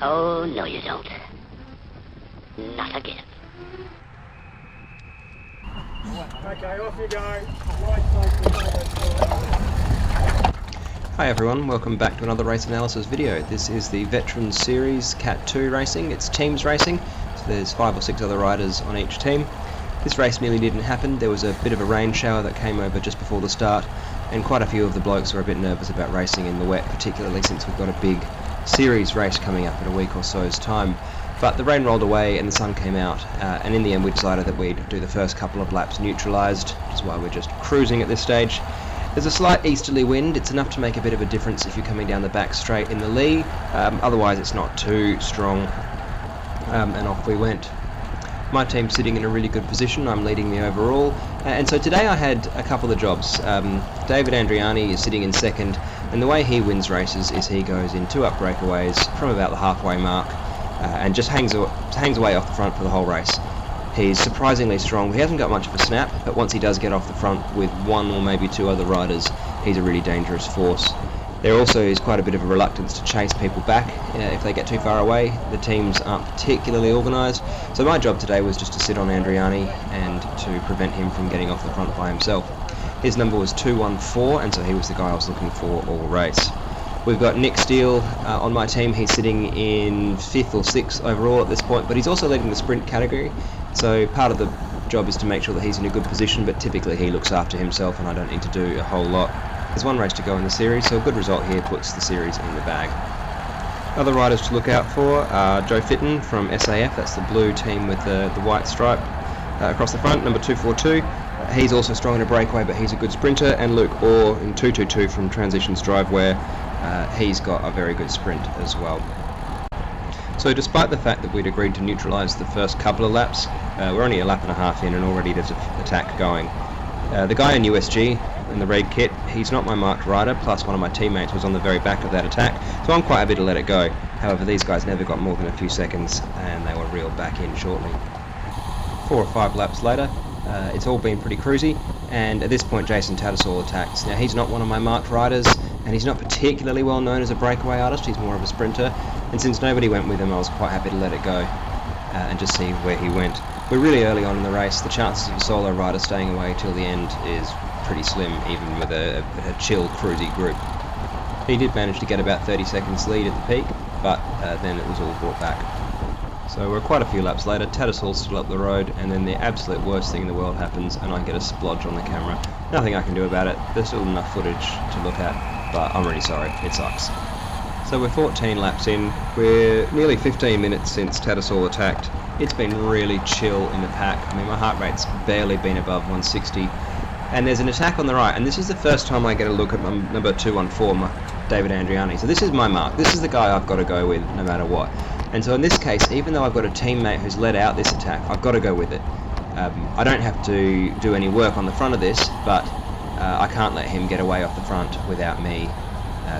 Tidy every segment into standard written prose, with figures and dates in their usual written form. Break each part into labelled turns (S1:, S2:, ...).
S1: Oh, no you don't. Not again.
S2: Okay, off you go.
S3: Hi everyone, welcome back to another race analysis video. This is the Veterans Series Cat 2 racing. It's teams racing, so there's 5 or 6 other riders on each team. This race nearly didn't happen. There was a bit of a rain shower that came over just before the start, and quite a few of the blokes were a bit nervous about racing in the wet, particularly since we've got a big series race coming up in a week or so's time. But the rain rolled away and the sun came out, and in the end we decided that we'd do the first couple of laps neutralised, which is why we're just cruising at this stage. There's a slight easterly wind. It's enough to make a bit of a difference if you're coming down the back straight in the lee, otherwise it's not too strong, and off we went. My team's sitting in a really good position. I'm leading the overall, and so today I had a couple of jobs. David Andriani is sitting in second, and the way he wins races is he goes in 2 up breakaways from about the halfway mark, and just hangs away off the front for the whole race. He's surprisingly strong. He hasn't got much of a snap, but once he does get off the front with 1 or maybe 2 other riders, he's a really dangerous force. There also is quite a bit of a reluctance to chase people back if they get too far away. The teams aren't particularly organised, so my job today was just to sit on Andriani and to prevent him from getting off the front by himself. His number was 214, and so he was the guy I was looking for all race. We've got Nick Steele on my team. He's sitting in 5th or 6th overall at this point, but he's also leading the sprint category, so part of the job is to make sure that he's in a good position, but typically he looks after himself and I don't need to do a whole lot. There's 1 race to go in the series, so a good result here puts the series in the bag. Other riders to look out for are Joe Fitton from SAF, that's the blue team with the white stripe across the front, number 242. He's also strong in a breakaway, but he's a good sprinter, and Luke Orr in 222 from Transitions Drive, where he's got a very good sprint as well. So despite the fact that we'd agreed to neutralise the first couple of laps, we're only a lap and a half in and already there's an attack going. The guy in USG in the red kit, he's not my marked rider, plus one of my teammates was on the very back of that attack, so I'm quite happy to let it go. However, these guys never got more than a few seconds and they were reeled back in shortly. 4 or 5 laps later, it's all been pretty cruisy, and at this point Jason Tattersall attacks. Now he's not one of my marked riders, and he's not particularly well known as a breakaway artist, he's more of a sprinter, and since nobody went with him I was quite happy to let it go and just see where he went. We're really early on in the race. The chances of a solo rider staying away till the end is pretty slim, even with a chill, cruisy group. He did manage to get about 30 seconds lead at the peak, but then it was all brought back. So we're quite a few laps later, Tattersall's still up the road, and then the absolute worst thing in the world happens and I get a splodge on the camera. Nothing I can do about it. There's still enough footage to look at, but I'm really sorry, it sucks. So we're 14 laps in, we're nearly 15 minutes since Tattersall attacked. It's been really chill in the pack. I mean, my heart rate's barely been above 160, and there's an attack on the right, and this is the first time I get a look at my number 214, David Andriani. So this is my mark. This is the guy I've got to go with no matter what. And so in this case, even though I've got a teammate who's led out this attack, I've got to go with it. I don't have to do any work on the front of this, but I can't let him get away off the front without me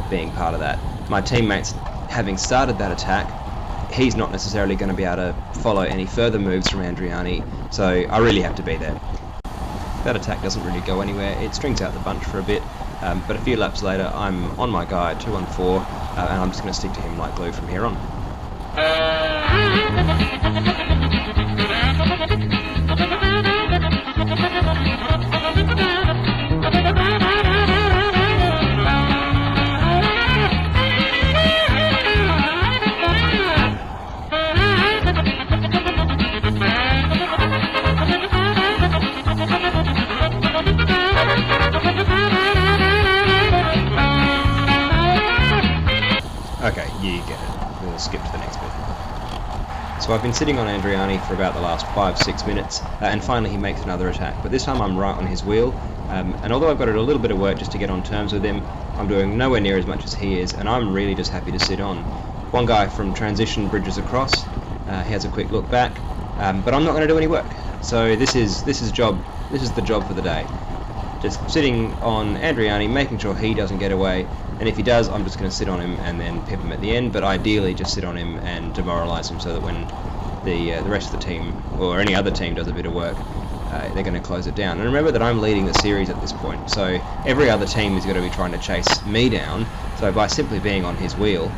S3: being part of that. My teammates, having started that attack, he's not necessarily going to be able to follow any further moves from Andriani, so I really have to be there. That attack doesn't really go anywhere. It strings out the bunch for a bit, but a few laps later I'm on my guy, 214, and I'm just going to stick to him like glue from here on. Okay, you get it. We'll skip to the next bit. So I've been sitting on Andriani for about the last 5-6 minutes, and finally he makes another attack, but this time I'm right on his wheel, and although I've got to do a little bit of work just to get on terms with him, I'm doing nowhere near as much as he is, and I'm really just happy to sit on. One guy from Transition bridges across, he has a quick look back, but I'm not going to do any work. So this is the job for the day. Just sitting on Andriani, making sure he doesn't get away, and if he does, I'm just going to sit on him and then pip him at the end, but ideally just sit on him and demoralise him so that when the rest of the team, or any other team, does a bit of work, they're going to close it down. And remember that I'm leading the series at this point, so every other team is going to be trying to chase me down, so by simply being on his wheel,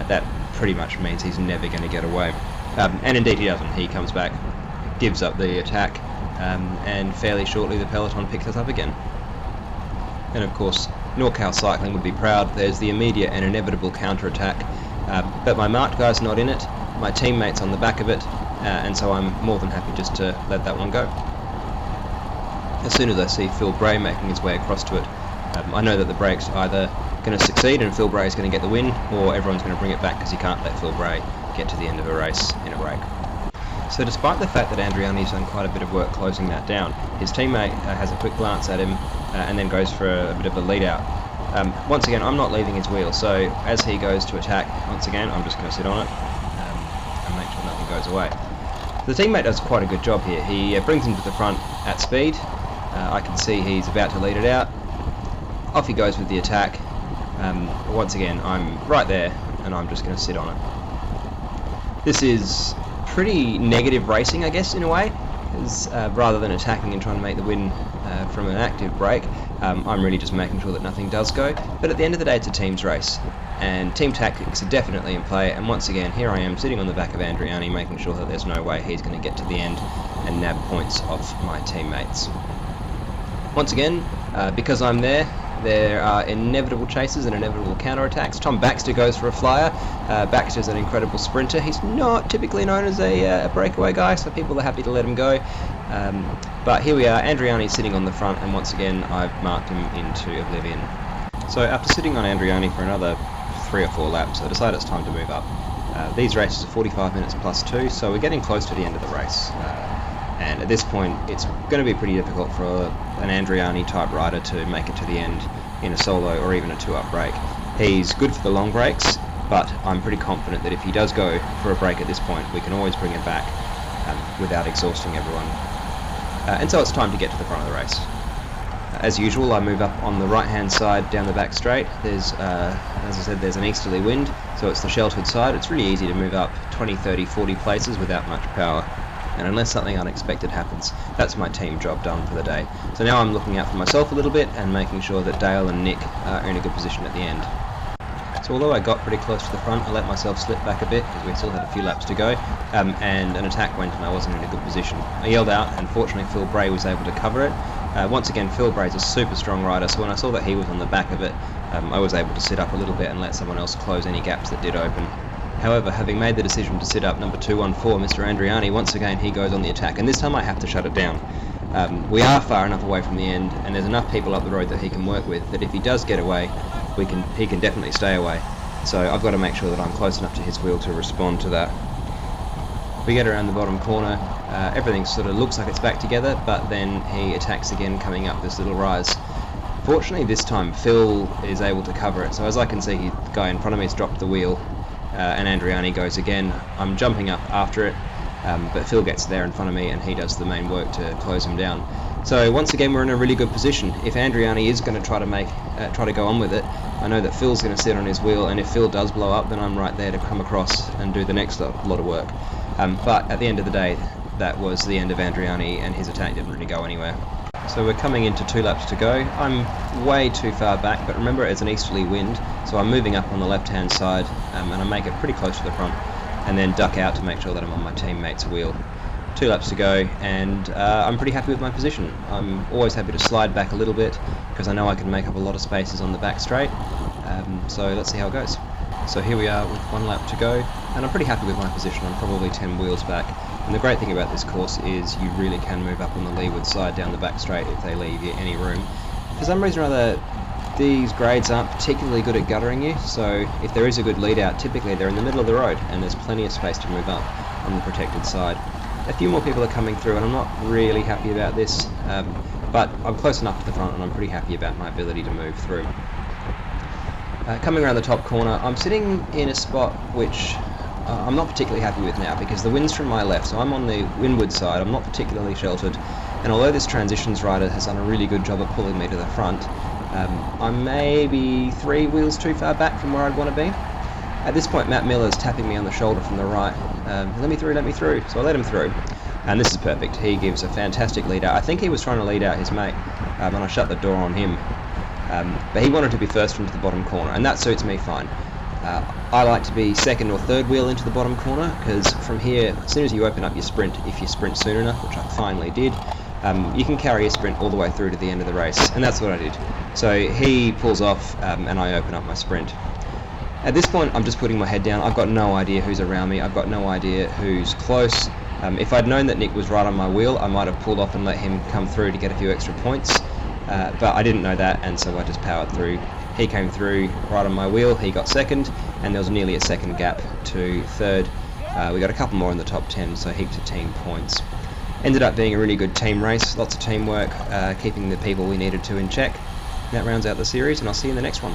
S3: that pretty much means he's never going to get away. And indeed he doesn't. He comes back, gives up the attack, and fairly shortly the peloton picks us up again. And of course, NorCal Cycling would be proud. There's the immediate and inevitable counter-attack, but my marked guy's not in it, my teammate's on the back of it, and so I'm more than happy just to let that one go. As soon as I see Phil Bray making his way across to it, I know that the break's either going to succeed and Phil Bray is going to get the win, or everyone's going to bring it back because you can't let Phil Bray get to the end of a race in a break. So despite the fact that Andriani's done quite a bit of work closing that down, his teammate has a quick glance at him and then goes for a bit of a lead out. Once again, I'm not leaving his wheel, so as he goes to attack, once again, I'm just going to sit on it and make sure nothing goes away. The teammate does quite a good job here. He brings him to the front at speed. I can see he's about to lead it out. Off he goes with the attack. Once again, I'm right there and I'm just going to sit on it. This is pretty negative racing, I guess, in a way, because rather than attacking and trying to make the win from an active break, I'm really just making sure that nothing does go. But at the end of the day, it's a team's race, and team tactics are definitely in play. And once again, here I am sitting on the back of Andriani, making sure that there's no way he's going to get to the end and nab points off my teammates. Once again, because I'm there are inevitable chases and inevitable counterattacks. Tom Baxter goes for a flyer. Baxter's an incredible sprinter. He's not typically known as a breakaway guy, so people are happy to let him go. But here we are, Andriani's sitting on the front, and once again I've marked him into oblivion. So after sitting on Andriani for another 3 or 4 laps, I decided it's time to move up. These races are 45 minutes plus 2, so we're getting close to the end of the race. And at this point it's going to be pretty difficult for an Andriani type rider to make it to the end in a solo or even a 2-up break. He's good for the long breaks, but I'm pretty confident that if he does go for a break at this point, we can always bring it back without exhausting everyone. And so it's time to get to the front of the race. As usual, I move up on the right hand side down the back straight. There's, as I said, there's an easterly wind, so it's the sheltered side. It's really easy to move up 20, 30, 40 places without much power. And unless something unexpected happens, that's my team job done for the day. So now I'm looking out for myself a little bit and making sure that Dale and Nick are in a good position at the end. So although I got pretty close to the front, I let myself slip back a bit because we still had a few laps to go, and an attack went and I wasn't in a good position. I yelled out, and fortunately Phil Bray was able to cover it. Once again, Phil Bray's a super strong rider, so when I saw that he was on the back of it, I was able to sit up a little bit and let someone else close any gaps that did open. However, having made the decision to sit up number 214, Mr. Andriani, once again he goes on the attack, and this time I have to shut it down. We are far enough away from the end, and there's enough people up the road that he can work with, that if he does get away, he can definitely stay away. So I've got to make sure that I'm close enough to his wheel to respond to that. We get around the bottom corner, everything sort of looks like it's back together, but then he attacks again coming up this little rise. Fortunately this time Phil is able to cover it, so as I can see the guy in front of me has dropped the wheel, and Andriani goes again. I'm jumping up after it, but Phil gets there in front of me and he does the main work to close him down. So once again we're in a really good position. If Andriani is going to try to go on with it, I know that Phil's going to sit on his wheel, and if Phil does blow up, then I'm right there to come across and do the next lot of work. But at the end of the day, that was the end of Andriani, and his attack didn't really go anywhere. So we're coming into 2 laps to go. I'm way too far back, but remember it's an easterly wind, so I'm moving up on the left hand side, and I make it pretty close to the front, and then duck out to make sure that I'm on my teammate's wheel. 2 laps to go, and I'm pretty happy with my position. I'm always happy to slide back a little bit, because I know I can make up a lot of spaces on the back straight, so let's see how it goes. So here we are with 1 lap to go, and I'm pretty happy with my position. I'm probably 10 wheels back. And the great thing about this course is you really can move up on the leeward side down the back straight if they leave you any room. For some reason or other, these grades aren't particularly good at guttering you, so if there is a good lead out, typically they're in the middle of the road and there's plenty of space to move up on the protected side. A few more people are coming through and I'm not really happy about this, but I'm close enough to the front and I'm pretty happy about my ability to move through. Coming around the top corner, I'm sitting in a spot which I'm not particularly happy with now because the wind's from my left, so I'm on the windward side. I'm not particularly sheltered, and although this transitions rider has done a really good job of pulling me to the front, I'm maybe 3 wheels too far back from where I'd want to be. At this point Matt Miller's tapping me on the shoulder from the right. Let me through, so I let him through, and this is perfect. He gives a fantastic lead out. I think he was trying to lead out his mate, and I shut the door on him, but he wanted to be first into the bottom corner, and that suits me fine. I like to be second or third wheel into the bottom corner, because from here, as soon as you open up your sprint, if you sprint soon enough, which I finally did, you can carry a sprint all the way through to the end of the race, and that's what I did. So he pulls off, and I open up my sprint. At this point, I'm just putting my head down. I've got no idea who's around me. I've got no idea who's close. If I'd known that Nick was right on my wheel, I might have pulled off and let him come through to get a few extra points. But I didn't know that, and so I just powered through. He came through right on my wheel, he got second, and there was nearly a second gap to third. We got a couple more in the top 10, so heaps of team points. Ended up being a really good team race, lots of teamwork, keeping the people we needed to in check. That rounds out the series, and I'll see you in the next one.